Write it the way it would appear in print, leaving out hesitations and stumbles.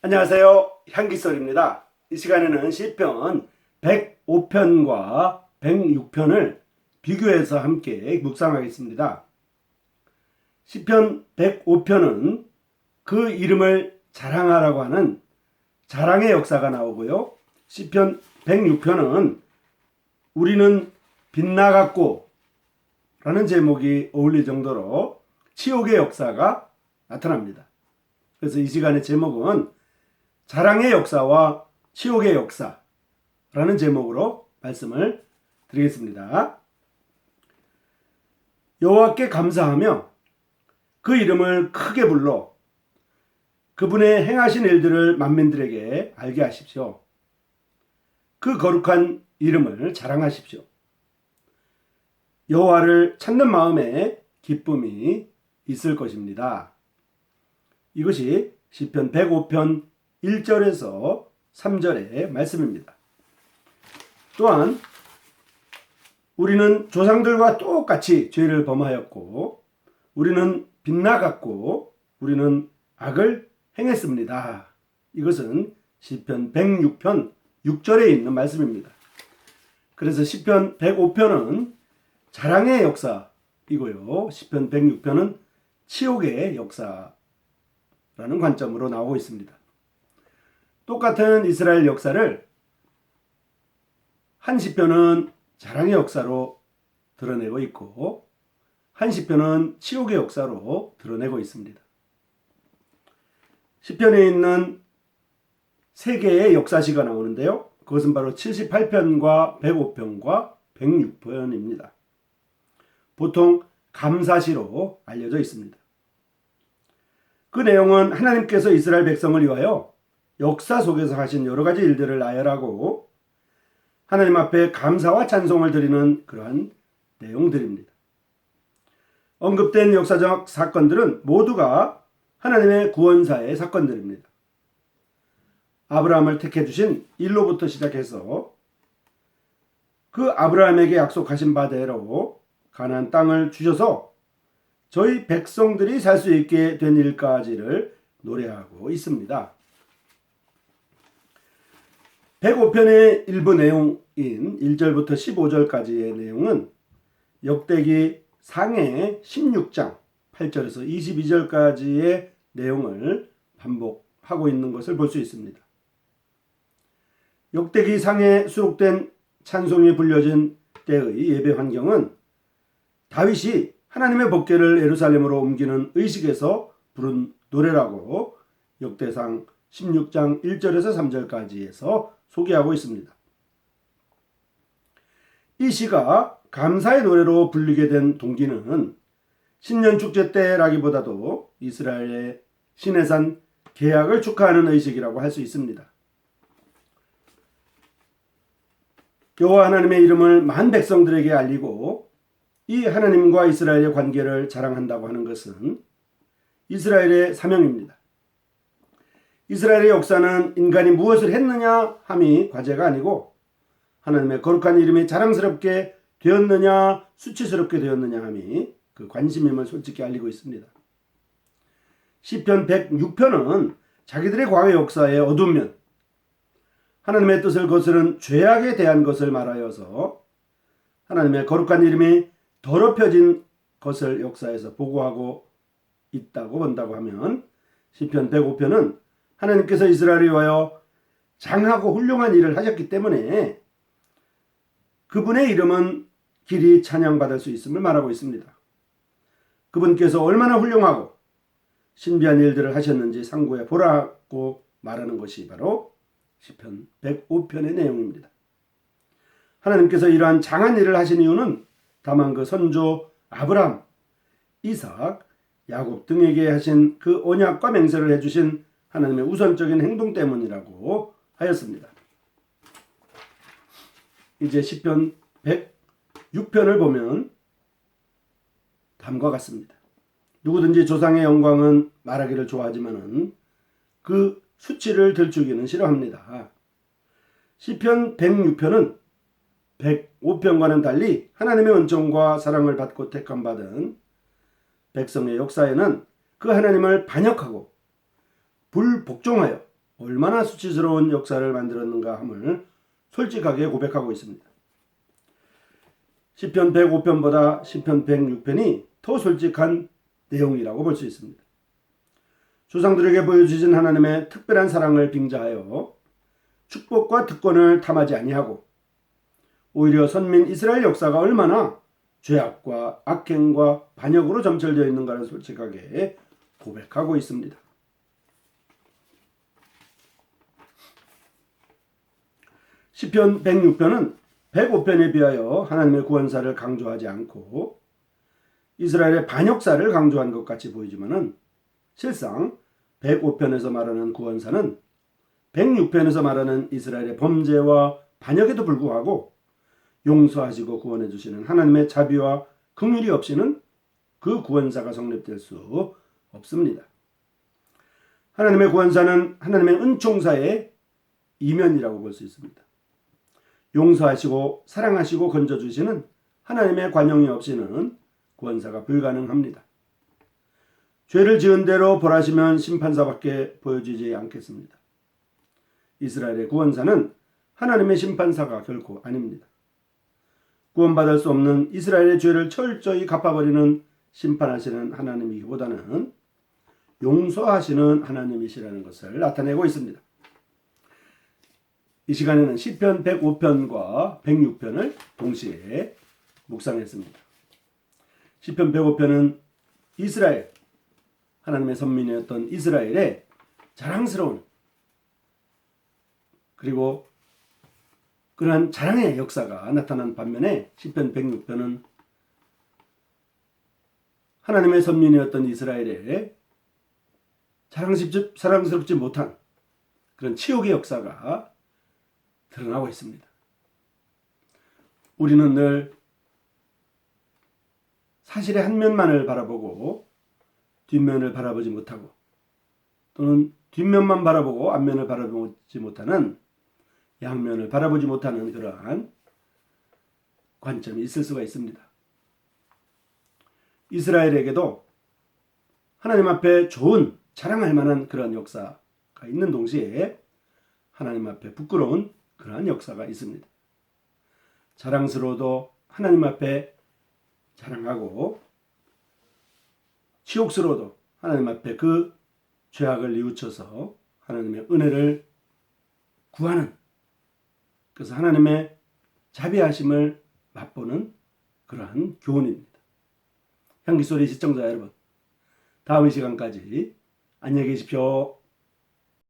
안녕하세요. 향기솔입니다. 이 시간에는 시편 105편과 106편을 비교해서 함께 묵상하겠습니다. 시편 105편은 그 이름을 자랑하라고 하는 자랑의 역사가 나오고요. 시편 106편은 우리는 빛나갔고 라는 제목이 어울릴 정도로 치욕의 역사가 나타납니다. 그래서 이 시간의 제목은 자랑의 역사와 치욕의 역사라는 제목으로 말씀을 드리겠습니다. 여호와께 감사하며 그 이름을 크게 불러 그분의 행하신 일들을 만민들에게 알게 하십시오. 그 거룩한 이름을 자랑하십시오. 여호와를 찾는 마음에 기쁨이 있을 것입니다. 이것이 시편 105편 1절에서 3절의 말씀입니다. 또한 우리는 조상들과 똑같이 죄를 범하였고 우리는 빗나갔고 우리는 악을 행했습니다. 이것은 시편 106편 6절에 있는 말씀입니다. 그래서 시편 105편은 자랑의 역사이고요. 시편 106편은 치욕의 역사라는 관점으로 나오고 있습니다. 똑같은 이스라엘 역사를 한 시편은 자랑의 역사로 드러내고 있고 한 시편은 치욕의 역사로 드러내고 있습니다. 시편에 있는 세 개의 역사시가 나오는데요. 그것은 바로 78편과 105편과 106편입니다. 보통 감사시로 알려져 있습니다. 그 내용은 하나님께서 이스라엘 백성을 위하여 역사 속에서 하신 여러 가지 일들을 나열하고 하나님 앞에 감사와 찬송을 드리는 그러한 내용들입니다. 언급된 역사적 사건들은 모두가 하나님의 구원사의 사건들입니다. 아브라함을 택해 주신 일로부터 시작해서 그 아브라함에게 약속하신 바대로 가나안 땅을 주셔서 저희 백성들이 살 수 있게 된 일까지를 노래하고 있습니다. 105편의 일부 내용인 1절부터 15절까지의 내용은 역대기 상해 16장 8절에서 22절까지의 내용을 반복하고 있는 것을 볼 수 있습니다. 역대기 상에 수록된 찬송이 불려진 때의 예배 환경은 다윗이 하나님의 법궤를 예루살렘으로 옮기는 의식에서 부른 노래라고 역대상 16장 1절에서 3절까지에서 소개하고 있습니다. 이 시가 감사의 노래로 불리게 된 동기는 신년축제 때라기보다도 이스라엘의 시내산 계약을 축하하는 의식이라고 할 수 있습니다. 여호와 하나님의 이름을 만 백성들에게 알리고 이 하나님과 이스라엘의 관계를 자랑한다고 하는 것은 이스라엘의 사명입니다. 이스라엘의 역사는 인간이 무엇을 했느냐 함이 과제가 아니고 하나님의 거룩한 이름이 자랑스럽게 되었느냐 수치스럽게 되었느냐 함이 그 관심임을 솔직히 알리고 있습니다. 시편 106편은 자기들의 과거 역사의 어두운 면, 하나님의 뜻을 거스른 죄악에 대한 것을 말하여서 하나님의 거룩한 이름이 더럽혀진 것을 역사에서 보고하고 있다고 본다고 하면 시편 105편은 하나님께서 이스라엘을 위하여 장하고 훌륭한 일을 하셨기 때문에 그분의 이름은 길이 찬양받을 수 있음을 말하고 있습니다. 그분께서 얼마나 훌륭하고 신비한 일들을 하셨는지 상고해 보라고 말하는 것이 바로 시편 105편의 내용입니다. 하나님께서 이러한 장한 일을 하신 이유는 다만 그 선조 아브라함, 이삭, 야곱 등에게 하신 그 언약과 맹세를 해주신 하나님의 우선적인 행동 때문이라고 하였습니다. 이제 시편 106편을 보면 다음과 같습니다. 누구든지 조상의 영광은 말하기를 좋아하지만 그 수치를 들추기는 싫어합니다. 시편 106편은 105편과는 달리 하나님의 은총과 사랑을 받고 택함받은 백성의 역사에는 그 하나님을 반역하고 불복종하여 얼마나 수치스러운 역사를 만들었는가 함을 솔직하게 고백하고 있습니다. 시편 105편보다 시편 106편이 더 솔직한 내용이라고 볼 수 있습니다. 조상들에게 보여주신 하나님의 특별한 사랑을 빙자하여 축복과 특권을 탐하지 아니하고 오히려 선민 이스라엘 역사가 얼마나 죄악과 악행과 반역으로 점철되어 있는가를 솔직하게 고백하고 있습니다. 시편 106편은 105편에 비하여 하나님의 구원사를 강조하지 않고 이스라엘의 반역사를 강조한 것 같이 보이지만은 실상 105편에서 말하는 구원사는 106편에서 말하는 이스라엘의 범죄와 반역에도 불구하고 용서하시고 구원해 주시는 하나님의 자비와 긍휼이 없이는 그 구원사가 성립될 수 없습니다. 하나님의 구원사는 하나님의 은총사의 이면이라고 볼 수 있습니다. 용서하시고 사랑하시고 건져주시는 하나님의 관용이 없이는 구원사가 불가능합니다. 죄를 지은 대로 벌하시면 심판사밖에 보여지지 않겠습니다. 이스라엘의 구원사는 하나님의 심판사가 결코 아닙니다. 구원받을 수 없는 이스라엘의 죄를 철저히 갚아버리는 심판하시는 하나님이기보다는 용서하시는 하나님이시라는 것을 나타내고 있습니다. 이 시간에는 시편 105편과 106편을 동시에 묵상했습니다. 시편 105편은 이스라엘, 하나님의 선민이었던 이스라엘의 자랑스러운 그리고 그러한 자랑의 역사가 나타난 반면에 시편 106편은 하나님의 선민이었던 이스라엘의 사랑스럽지 못한 그런 치욕의 역사가 드러나고 있습니다. 우리는 늘 사실의 한 면만을 바라보고 뒷면을 바라보지 못하고 또는 뒷면만 바라보고 앞면을 바라보지 못하는 양면을 바라보지 못하는 그러한 관점이 있을 수가 있습니다. 이스라엘에게도 하나님 앞에 좋은 자랑할 만한 그런 역사가 있는 동시에 하나님 앞에 부끄러운 그러한 역사가 있습니다. 자랑스러워도 하나님 앞에 자랑하고 치욕스러워도 하나님 앞에 그 죄악을 뉘우쳐서 하나님의 은혜를 구하는, 그래서 하나님의 자비하심을 맛보는 그러한 교훈입니다. 향기소리 시청자 여러분, 다음 시간까지 안녕히 계십시오.